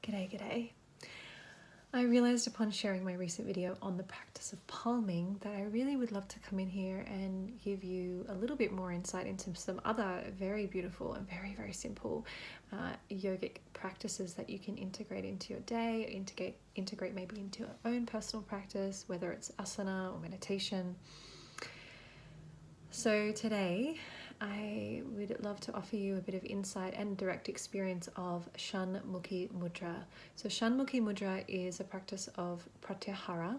G'day. I realized upon sharing my recent video on the practice of palming that I really would love to come in here and give you a little bit more insight into some other very beautiful and very simple yogic practices that you can integrate into your day, integrate maybe into your own personal practice, whether it's asana or meditation. So today I would love to offer you a bit of insight and direct experience of Shanmukhi Mudra. So Shanmukhi Mudra is a practice of Pratyahara.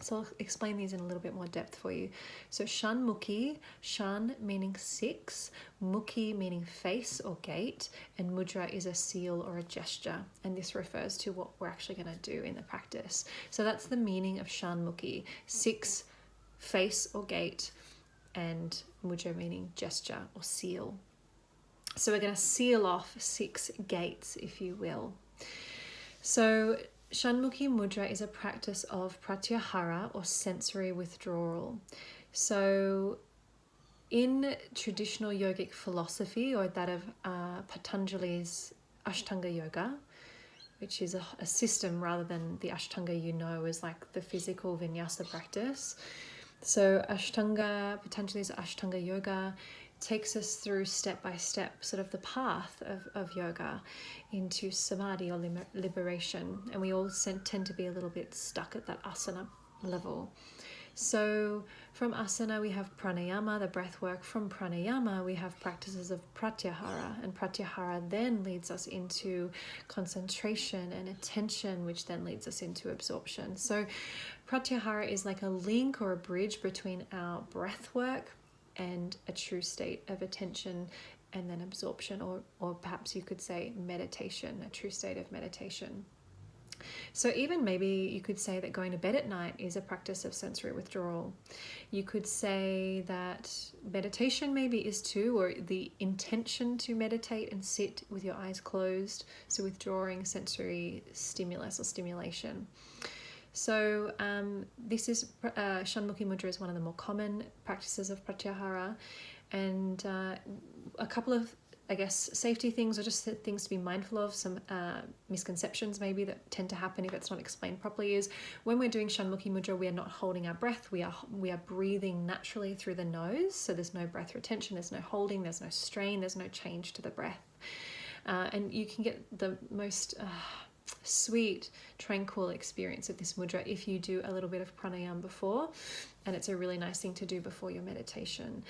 So I'll explain these in a little bit more depth for you. So Shanmukhi, Shan meaning six, Mukhi meaning face or gate, and Mudra is a seal or a gesture. And this refers to what we're actually going to do in the practice. So that's the meaning of Shanmukhi, six, face or gate, and mudra meaning gesture or seal. So we're going to seal off six gates, if you will. So Shanmukhi Mudra is a practice of pratyahara or sensory withdrawal. So in traditional yogic philosophy, or that of Patanjali's Ashtanga Yoga, which is a system rather than the Ashtanga you know as like the physical vinyasa practice. So Patanjali's Ashtanga Yoga takes us through step by step sort of the path of yoga into samadhi or liberation. And we all tend to be a little bit stuck at that asana level. So from asana we have pranayama, the breath work. From pranayama we have practices of pratyahara, and pratyahara then leads us into concentration and attention, which then leads us into absorption. So pratyahara is like a link or a bridge between our breath work and a true state of attention and then absorption, or perhaps you could say meditation, a true state of meditation. So even maybe you could say that going to bed at night is a practice of sensory withdrawal. You could say that meditation maybe is too, or the intention to meditate and sit with your eyes closed, so withdrawing sensory stimulus or stimulation. So this is Shanmukhi Mudra is one of the more common practices of Pratyahara, and a couple of, I guess, safety things or just things to be mindful of, some misconceptions maybe that tend to happen if it's not explained properly, is when we're doing Shanmukhi Mudra, we are not holding our breath, we are breathing naturally through the nose, so there's no breath retention, there's no holding, there's no strain, there's no change to the breath. And you can get the most sweet, tranquil experience of this mudra if you do a little bit of pranayama before, and it's a really nice thing to do before your meditation.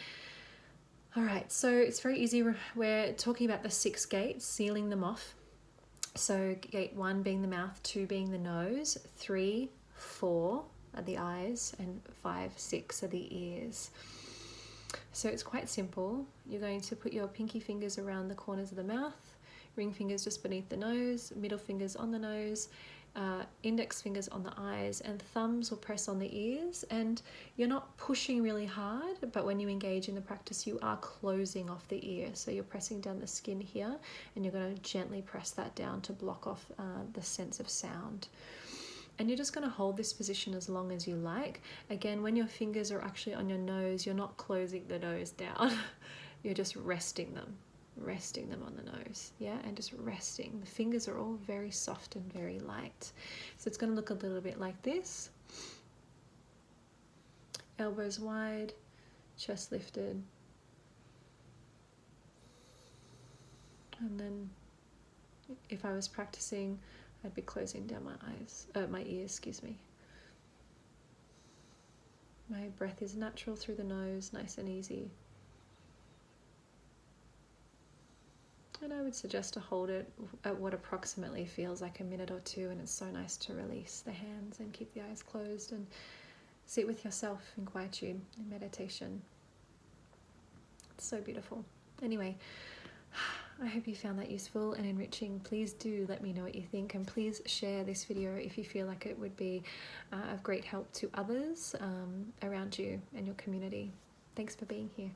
All right, so it's very easy. We're talking about the six gates, sealing them off. So gate 1 being the mouth, 2 being the nose, 3, 4 are the eyes, and 5, 6 are the ears. So it's quite simple. You're going to put your pinky fingers around the corners of the mouth, ring fingers just beneath the nose, middle fingers on the nose, index fingers on the eyes, and thumbs will press on the ears. And you're not pushing really hard, but when you engage in the practice, you are closing off the ear. So you're pressing down the skin here, and you're going to gently press that down to block off the sense of sound. And you're just going to hold this position as long as you like. Again, when your fingers are actually on your nose, you're not closing the nose down. You're just resting them on the nose, and just resting. The fingers are all very soft and very light. So it's going to look a little bit like this. Elbows wide, chest lifted. And then if I was practicing, I'd be closing down my ears. My breath is natural through the nose, nice and easy. And I would suggest to hold it at what approximately feels like a minute or two, and it's so nice to release the hands and keep the eyes closed and sit with yourself in quietude, in meditation. It's so beautiful. Anyway, I hope you found that useful and enriching. Please do let me know what you think, and please share this video if you feel like it would be of great help to others around you and your community. Thanks for being here.